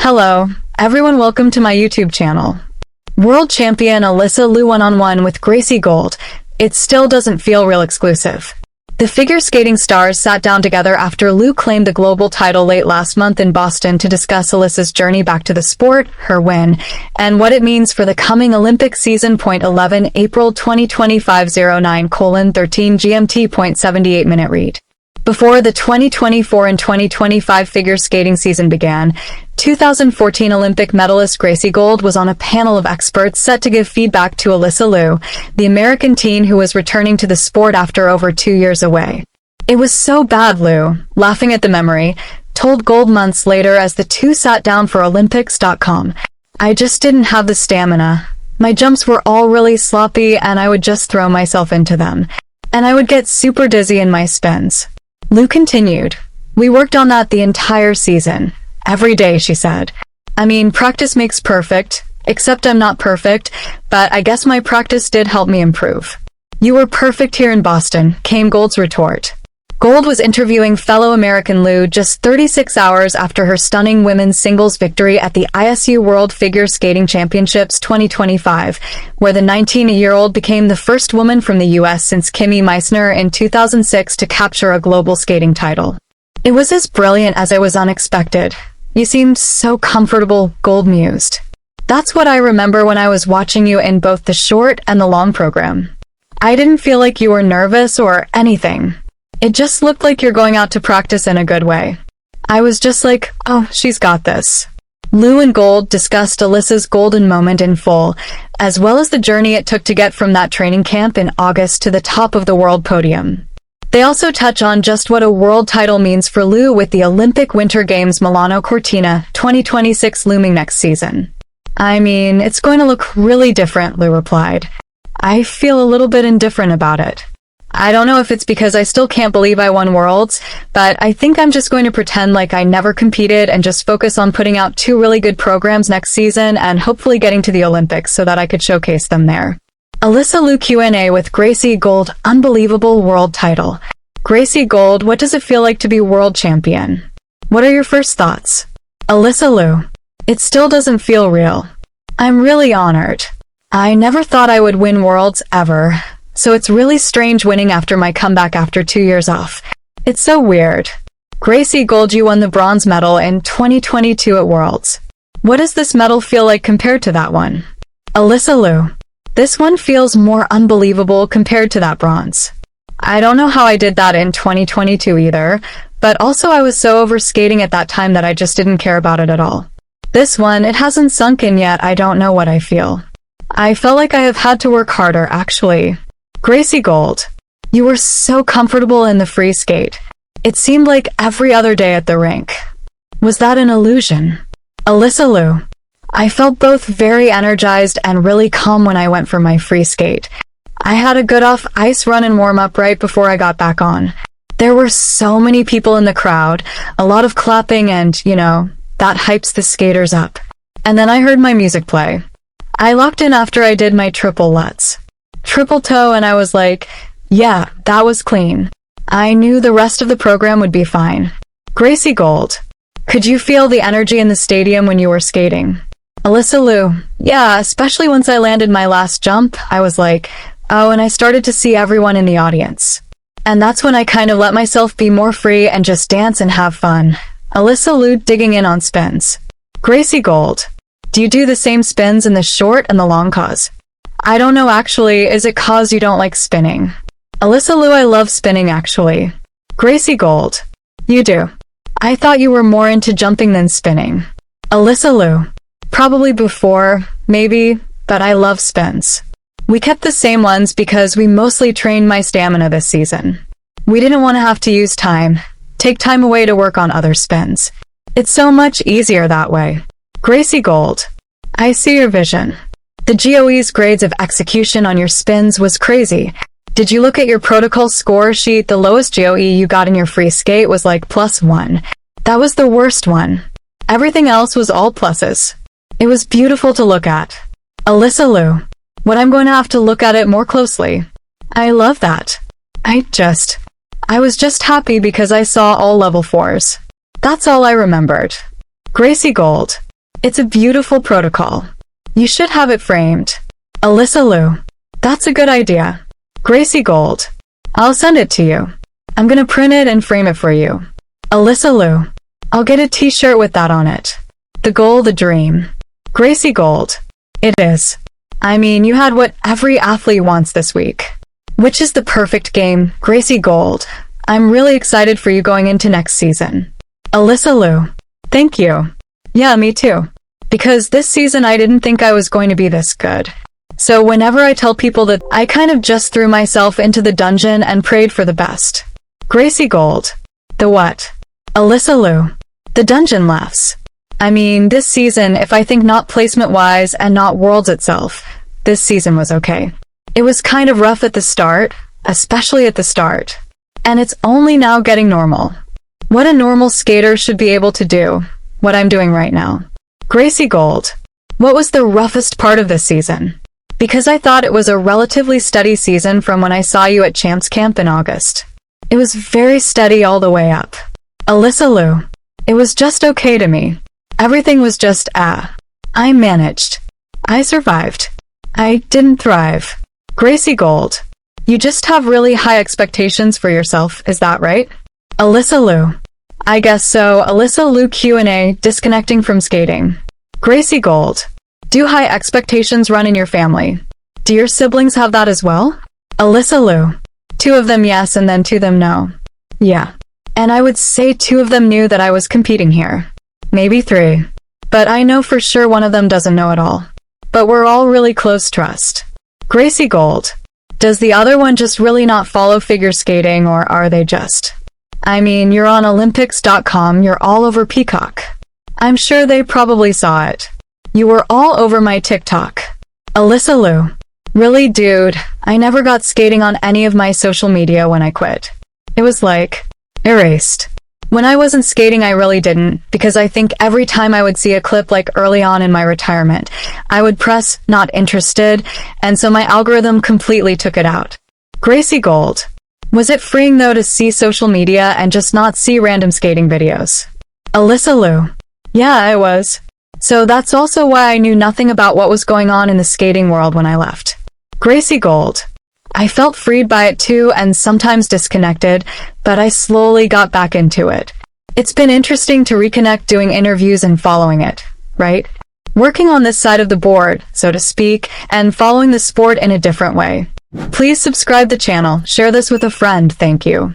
Hello, everyone, welcome to my YouTube channel. World champion Alysa Liu one-on-one with Gracie Gold. It still doesn't feel real exclusive. The figure skating stars sat down together after Liu claimed the global title late last month in Boston to discuss Alysa's journey back to the sport, her win, and what it means for the coming Olympic season. 11 April 2025 09:13 GMT. 78 minute read. Before the 2024 and 2025 figure skating season began, 2014 Olympic medalist Gracie Gold was on a panel of experts set to give feedback to Alysa Liu, the American teen who was returning to the sport after over 2 years away. "It was so bad," Liu, laughing at the memory, told Gold months later as the two sat down for Olympics.com. "I just didn't have the stamina. My jumps were all really sloppy and I would just throw myself into them. And I would get super dizzy in my spins." Liu continued, "We worked on that the entire season. Every day," she said. "I mean, practice makes perfect, except I'm not perfect, but I guess my practice did help me improve." "You were perfect here in Boston," came Gold's retort. Gold was interviewing fellow American Liu just 36 hours after her stunning women's singles victory at the ISU World Figure Skating Championships 2025, where the 19-year-old became the first woman from the US since Kimi Meissner in 2006 to capture a global skating title. "It was as brilliant as it was unexpected. You seemed so comfortable," Gold mused. "That's what I remember when I was watching you in both the short and the long program. I didn't feel like you were nervous or anything. It just looked like you're going out to practice in a good way. I was just like, oh, she's got this." Liu and Gold discussed Alysa's golden moment in full, as well as the journey it took to get from that training camp in August to the top of the world podium. They also touch on just what a world title means for Liu with the Olympic Winter Games Milano Cortina 2026 looming next season. "I mean, it's going to look really different," Liu replied. "I feel a little bit indifferent about it. I don't know if it's because I still can't believe I won Worlds, but I think I'm just going to pretend like I never competed and just focus on putting out 2 really good programs next season and hopefully getting to the Olympics so that I could showcase them there." Alysa Liu Q&A with Gracie Gold. Unbelievable world title. Gracie Gold, what does it feel like to be world champion? What are your first thoughts? Alysa Liu: "It still doesn't feel real. I'm really honored. I never thought I would win Worlds ever. So it's really strange winning after my comeback after 2 years off. It's so weird." Gracie Gold, you won the bronze medal in 2022 at Worlds. What does this medal feel like compared to that one? Alysa Liu: "This one feels more unbelievable compared to that bronze. I don't know how I did that in 2022 either, but also I was so over skating at that time that I just didn't care about it at all. This one, it hasn't sunk in yet. I don't know what I feel. I felt like I have had to work harder, actually." Gracie Gold: "You were so comfortable in the free skate. It seemed like every other day at the rink. Was that an illusion?" Alysa Liu: "I felt both very energized and really calm when I went for my free skate. I had a good off-ice run and warm-up right before I got back on. There were so many people in the crowd, a lot of clapping and, that hypes the skaters up. And then I heard my music play. I locked in after I did my triple toe, and I was like, yeah, that was clean. I knew the rest of the program would be fine." Gracie Gold: "Could you feel the energy in the stadium when you were skating?" Alysa Liu: "Yeah, especially once I landed my last jump. I was like, oh, and I started to see everyone in the audience. And that's when I kind of let myself be more free and just dance and have fun." Alysa Liu digging in on spins. Gracie Gold: "Do you do the same spins in the short and the long cause?" "I don't know actually. Is it cause you don't like spinning?" Alysa Liu: "I love spinning actually." Gracie Gold: "You do? I thought you were more into jumping than spinning." Alysa Liu: "Probably before, maybe, but I love spins. We kept the same ones because we mostly trained my stamina this season. We didn't want to have to take time away to work on other spins. It's so much easier that way." Gracie Gold: "I see your vision. The GOE's grades of execution on your spins was crazy. Did you look at your protocol score sheet? The lowest GOE you got in your free skate was like +1. That was the worst one. Everything else was all pluses. It was beautiful to look at." Alysa Liu: "What, I'm going to have to look at it more closely. I love that. I was just happy because I saw all level 4s. That's all I remembered." Gracie Gold: It's a beautiful protocol. You should have it framed. Alysa Liu. That's a good idea. Gracie Gold. I'll send it to you. I'm gonna print it and frame it for you. Alysa Liu. I'll get a t-shirt with that on it. The goal, the dream. Gracie Gold. It is. I mean, you had what every athlete wants this week. Which is the perfect game, Gracie Gold. I'm really excited for you going into next season. Alysa Liu. Thank you. Yeah, me too. Because this season I didn't think I was going to be this good. So whenever I tell people that, I kind of just threw myself into the dungeon and prayed for the best. Gracie Gold. The what? Alysa Liu. The dungeon laughs. I mean, this season, if I think not placement-wise and not worlds itself, this season was okay. It was kind of rough at the start, especially at the start. And it's only now getting normal. What a normal skater should be able to do, what I'm doing right now. Gracie Gold. What was the roughest part of this season? Because I thought it was a relatively steady season from when I saw you at Champs Camp in August. It was very steady all the way up. Alysa Liu. It was just okay to me. Everything was just I managed. I survived. I didn't thrive. Gracie Gold. You just have really high expectations for yourself, is that right? Alysa Liu. I guess so. Alysa Liu Q&A, disconnecting from skating. Gracie Gold. Do high expectations run in your family? Do your siblings have that as well? Alysa Liu. 2 of them yes and then 2 of them no. Yeah. And I would say 2 of them knew that I was competing here. Maybe 3. But I know for sure one of them doesn't know at all. But we're all really close trust. Gracie Gold. Does the other one just really not follow figure skating, or are they just? I mean, you're on Olympics.com, you're all over Peacock. I'm sure they probably saw it. You were all over my TikTok. Alysa Liu. Really, dude, I never got skating on any of my social media when I quit. It was like, erased. When I wasn't skating, I really didn't, because I think every time I would see a clip like early on in my retirement, I would press not interested, and so my algorithm completely took it out. Gracie Gold. Was it freeing though to see social media and just not see random skating videos? Alysa Liu. Yeah, it was. So that's also why I knew nothing about what was going on in the skating world when I left. Gracie Gold. I felt freed by it too and sometimes disconnected, but I slowly got back into it. It's been interesting to reconnect doing interviews and following it, right? Working on this side of the board, so to speak, and following the sport in a different way. Please subscribe the channel, share this with a friend, thank you.